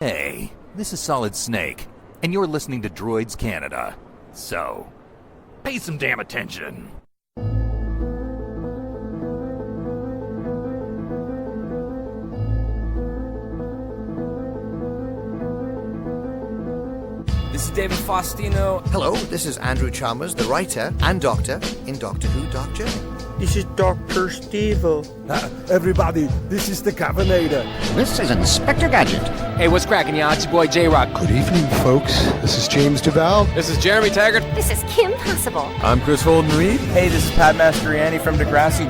Hey, this is Solid Snake, and you're listening to Droids Canada. So, pay some damn attention. This is David Faustino. Hello, this is Andrew Chalmers, the writer and doctor in Doctor Who Dark Journey. This is Dr. Stevo. Everybody, this is the Cavernator. This is Inspector Gadget. Hey, what's cracking, y'all? It's your boy J-Rock. Good evening, folks. This is James Duval. This is Jeremy Taggart. This is Kim Possible. I'm Chris Holden-Reed. Hey, this is Pat Mastroianni from Degrassi.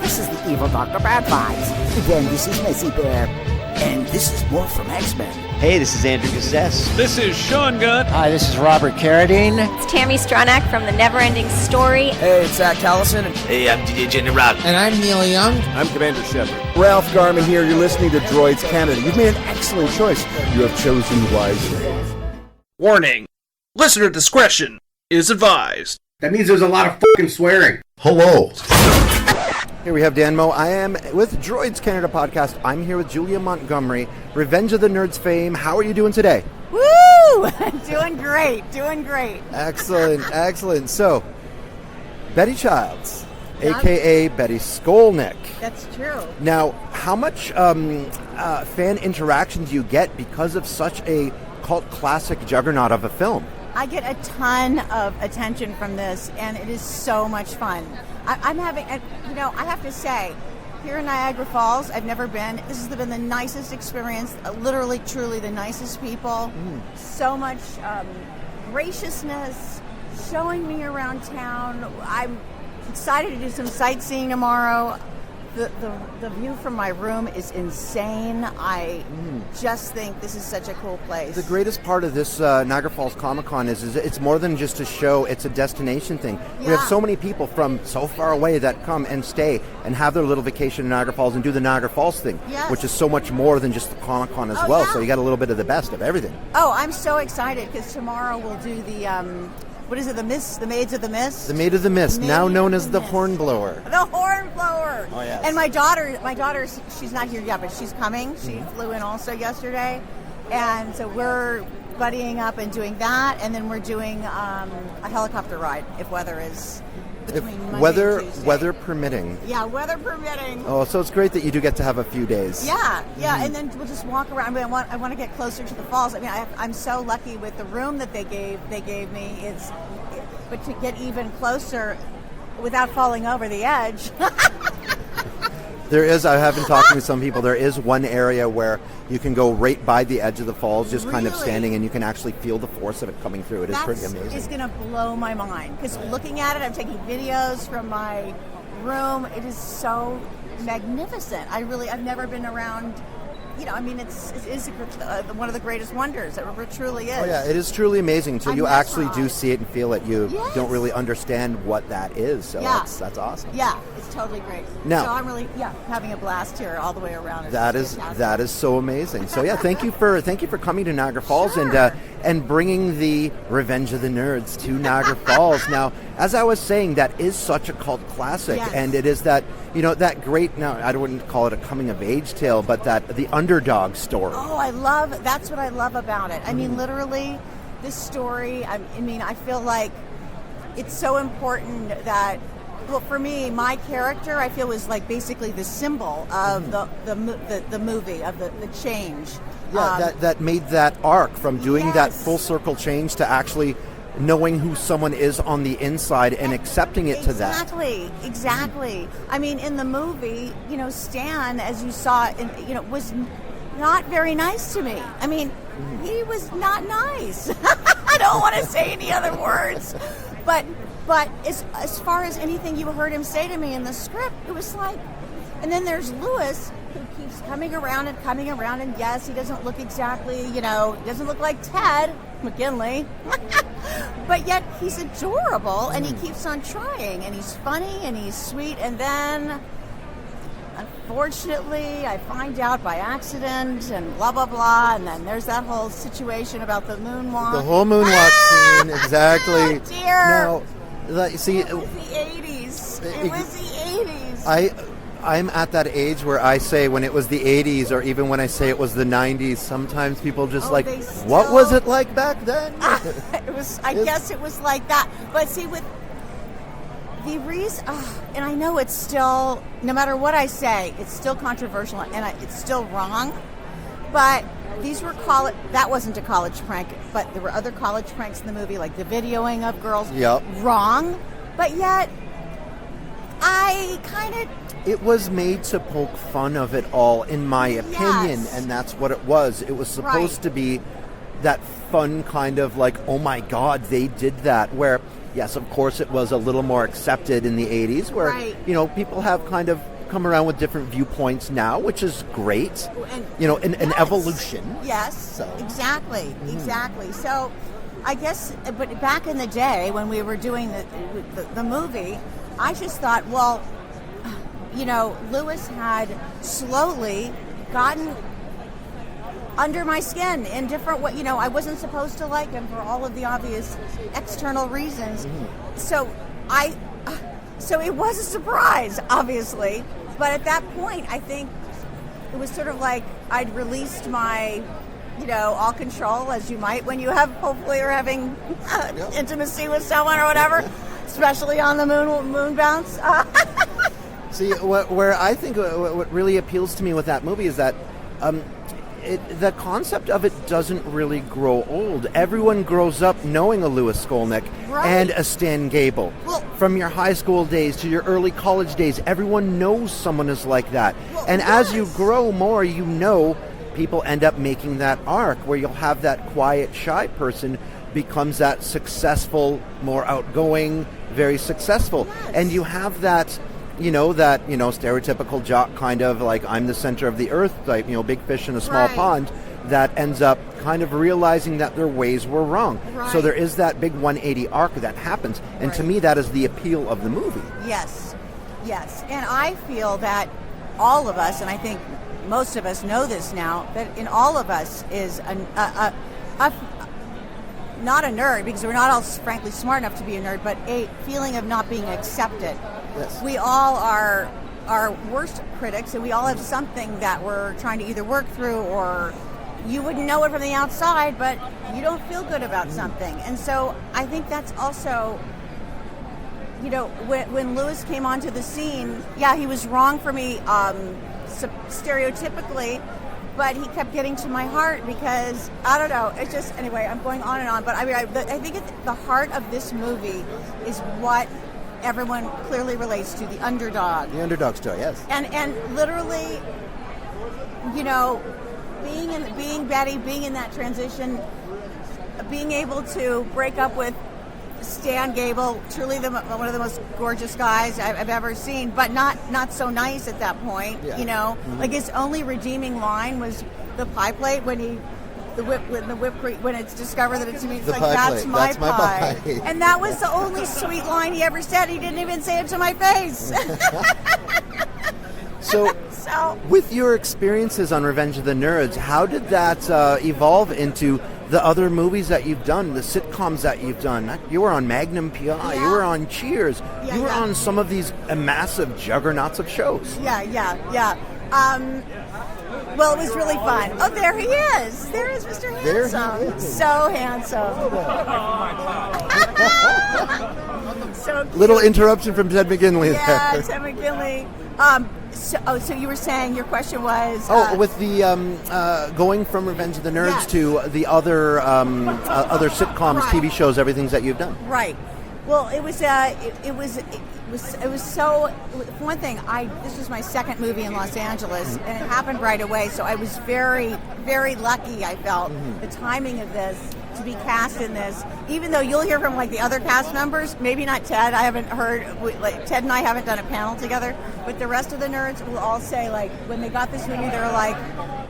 This is the evil Dr. Bad Vibes. Again, this is Messy Bear. And this is more from X-Men. Hey, this is Andrew Gazzess. This is Sean Gunn. Hi, this is Robert Carradine. It's Tammy Stronach from The Neverending Story. Hey, it's Zach Callison. Hey, I'm DJ Jenny Rock. And I'm Neil Young. I'm Commander Shepard. Ralph Garman here. You're listening to Droids Canada. You've made an excellent choice. You have chosen wisely. Warning. Listener discretion is advised. That means there's a lot of fucking swearing. Hello. Here we have Dan Moe. I am with Droids Canada podcast. I'm here with Julia Montgomery, Revenge of the Nerds fame. How are you doing today? Woo! Doing great. Excellent, excellent. So, Betty Childs, a.k.a. Betty Skolnick. That's true. Now, how much fan interaction do you get because of such a cult classic juggernaut of a film? I get a ton of attention from this, and it is so much fun. I'm having, I have to say, here in Niagara Falls, I've never been. This has been the nicest experience, literally, truly the nicest people. So much graciousness, showing me around town. I'm excited to do some sightseeing tomorrow. The view from my room is insane. I just think this is such a cool place. The greatest part of this Niagara Falls Comic Con is it's more than just a show, it's a destination thing. Yeah. We have so many people from so far away that come and stay and have their little vacation in Niagara Falls and do the Niagara Falls thing, which is so much more than just the Comic Con as well. Yeah. So you got a little bit of the best of everything. Oh, I'm so excited because tomorrow we'll do the... what is it, the Mist? The Maids of the Mist? The Maid of the Mist, now known as the Hornblower. The Hornblower! Oh, yes. And my daughter, she's not here yet, but she's coming. She flew in also yesterday. And so we're buddying up and doing that. And then we're doing a helicopter ride, if weather is between Monday and Tuesday. Weather permitting. Yeah, weather permitting. Oh, so it's great that you do get to have a few days. Yeah, and then we'll just walk around. I want to get closer to the falls. I mean, I'm so lucky with the room that they gave me. But to get even closer without falling over the edge. I have been talking to some people, there is one area where you can go right by the edge of the falls, just kind of standing, and you can actually feel the force of it coming through. It is pretty amazing. It's going to blow my mind, because looking at it, I'm taking videos from my room. It is so magnificent. I've never been around... it's one of the greatest wonders. It truly is. Oh yeah, it is truly amazing until you actually do see it and feel it. You don't really understand what that is. So that's awesome. Yeah, it's totally great. Now, so I'm really having a blast here all the way around. That is so amazing. So yeah, thank you for coming to Niagara Falls and bringing the Revenge of the Nerds to Niagara Falls. Now, as I was saying, that is such a cult classic, and it is that that great. Now, I wouldn't call it a coming of age tale, but that the underdog story. Oh, that's what I love about it. I mean, literally, this story, I feel like it's so important that, well, for me, my character, I feel, was like basically the symbol of the movie, of the change. Yeah, that made that arc from doing that full circle change to actually knowing who someone is on the inside and accepting it to that. Exactly. I mean, in the movie, Stan, as you saw, was not very nice to me. I mean, he was not nice. I don't want to say any other words. But as far as anything you heard him say to me in the script, it was like... And then there's Lewis, who keeps coming around, and yes, he doesn't look exactly, he doesn't look like Ted McGinley. But yet he's adorable, and he keeps on trying, and he's funny, and he's sweet, and then... Unfortunately, I find out by accident and blah, blah, blah, and then there's that whole situation about the moonwalk. The whole moonwalk scene, exactly. Oh, dear. Now, see, it was the 80s. It was the 80s. I'm at that age where I say when it was the 80s or even when I say it was the 90s, sometimes people just what was it like back then? It was. I guess it was like that. But see, with the reason, and I know it's still, no matter what I say, it's still controversial and it's still wrong. But these were that wasn't a college prank, but there were other college pranks in the movie, like the videoing of girls. Yep. Wrong, but yet I kind of. It was made to poke fun of it all, in my opinion, and that's what it was. It was supposed to be that fun kind of like, oh my God, they did that. Where, yes, of course, it was a little more accepted in the 80s, where, people have kind of come around with different viewpoints now, which is great. And, an evolution. Yes, so. Exactly. So I guess, but back in the day when we were doing the movie, I just thought, well, Lewis had slowly gotten under my skin in different ways. I wasn't supposed to like him for all of the obvious external reasons. Mm-hmm. So it was a surprise, obviously. But at that point, I think it was sort of like I'd released my, all control, as you might when you hopefully are having intimacy with someone or whatever, especially on the moon bounce. See, where I think what really appeals to me with that movie is that the concept of it doesn't really grow old. Everyone grows up knowing a Louis Skolnick and a Stan Gable. Well, from your high school days to your early college days, everyone knows someone is like that. Well, and as you grow more, people end up making that arc where you'll have that quiet, shy person becomes that successful, more outgoing, very successful. Yes. And you have that... stereotypical jock kind of like I'm the center of the earth type, big fish in a small pond, that ends up kind of realizing that their ways were wrong. Right. So there is that big 180 arc that happens. And to me, that is the appeal of the movie. Yes. And I feel that all of us, and I think most of us know this now, that in all of us is not a nerd, because we're not all frankly smart enough to be a nerd, but a feeling of not being accepted. Yes. We all are our worst critics, and we all have something that we're trying to either work through, or you wouldn't know it from the outside, but you don't feel good about something. And so I think that's also, when Louis came onto the scene, he was wrong for me stereotypically, but he kept getting to my heart because, I don't know, it's just, anyway, I'm going on and on, but I think the heart of this movie is what everyone clearly relates to, the underdog. The underdog story, yes. And literally, being Betty, being in that transition, being able to break up with Stan Gable, truly one of the most gorgeous guys I've ever seen, but not so nice at that point. Yeah. Mm-hmm. Like his only redeeming line was the pie plate when the whipped cream, when it's discovered that it's me. It's the like that's my pie. And that was the only sweet line he ever said. He didn't even say it to my face. So, with your experiences on Revenge of the Nerds, how did that evolve into the other movies that you've done, the sitcoms that you've done? You were on Magnum P.I., you were on Cheers, you were on some of these massive juggernauts of shows. Yeah. Well, it was really fun. Oh, there he is. There is Mr. Handsome. There he is. So handsome. So cute. Little interruption from Ted McGinley there. Yeah, Ted McGinley. So you were saying your question was... with the going from Revenge of the Nerds to the other sitcoms, TV shows, everything that you've done. Right. Well, it was so. For one thing, this was my second movie in Los Angeles, and it happened right away. So I was very, very lucky. I felt the timing of this to be cast in this. Even though you'll hear from like the other cast members, maybe not Ted. I haven't heard. Ted and I haven't done a panel together, but the rest of the nerds will all say like when they got this movie, they're like,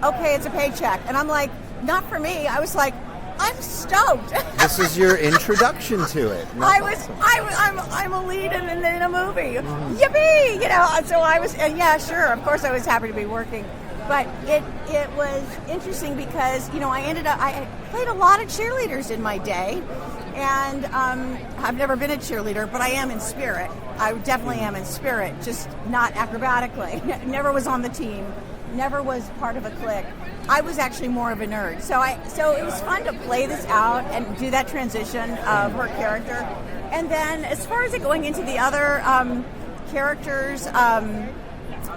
"Okay, it's a paycheck," and I'm like, "Not for me." I was like, I'm stoked. This is your introduction to it. I'm a lead in a movie. Yippee! So I was, and sure, of course I was happy to be working. But it was interesting because, I played a lot of cheerleaders in my day. And I've never been a cheerleader, but I am in spirit. I definitely am in spirit, just not acrobatically. Never was on the team, never was part of a clique. I was actually more of a nerd. So it was fun to play this out and do that transition of her character. And then as far as it going into the other characters,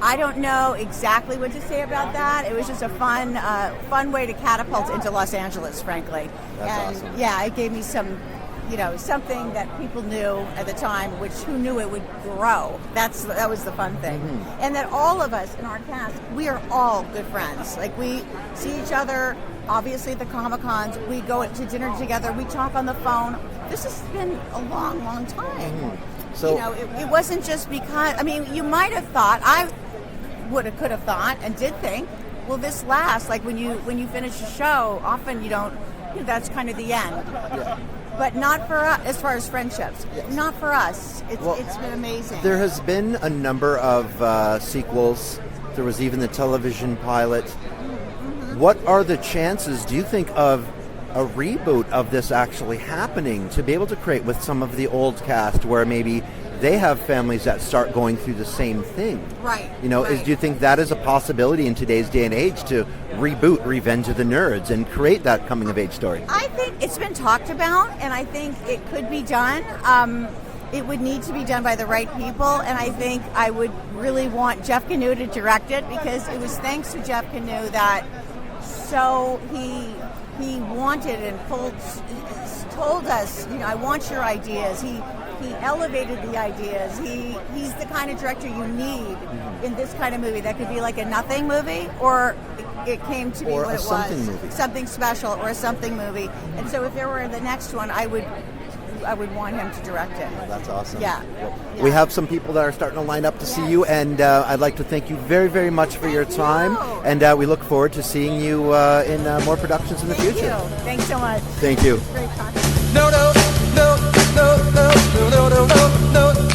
I don't know exactly what to say about that. It was just a fun way to catapult into Los Angeles, frankly. That's awesome. Yeah, it gave me some, something that people knew at the time, who knew it would grow. That was the fun thing. Mm-hmm. And that all of us in our cast, we are all good friends. Like, we see each other, obviously at the Comic-Cons. We go to dinner together. We talk on the phone. This has been a long, long time. Mm-hmm. So, it wasn't just because, you might have thought, could have thought and did think, will this last? Like when you finish a show, often you don't, that's kind of the end. Yeah. But not for us, as far as friendships. Yes. Not for us. It's been amazing. There has been a number of sequels. There was even the television pilot. Mm-hmm. What are the chances, do you think, of a reboot of this actually happening, to be able to create with some of the old cast where maybe they have families that start going through the same thing? Right. Do you think that is a possibility in today's day and age, to reboot Revenge of the Nerds and create that coming-of-age story? I think it's been talked about, and I think it could be done. It would need to be done by the right people, and I think I would really want Jeff Canoe to direct it, because it was thanks to Jeff Canoe that he wanted and told us, I want your ideas. He elevated the ideas. He's the kind of director you need in this kind of movie. That could be like a nothing movie, or it came to be what it was. Movie. Something special, or a something movie. And so if there were the next one, I would want him to direct it. That's awesome. Yeah. We have some people that are starting to line up to see you, and I'd like to thank you very, very much for your time. And we look forward to seeing you in more productions in the future. Thank you. Thanks so much. Thank you. Great talking. No, no, no, no, no, no, no, no, no.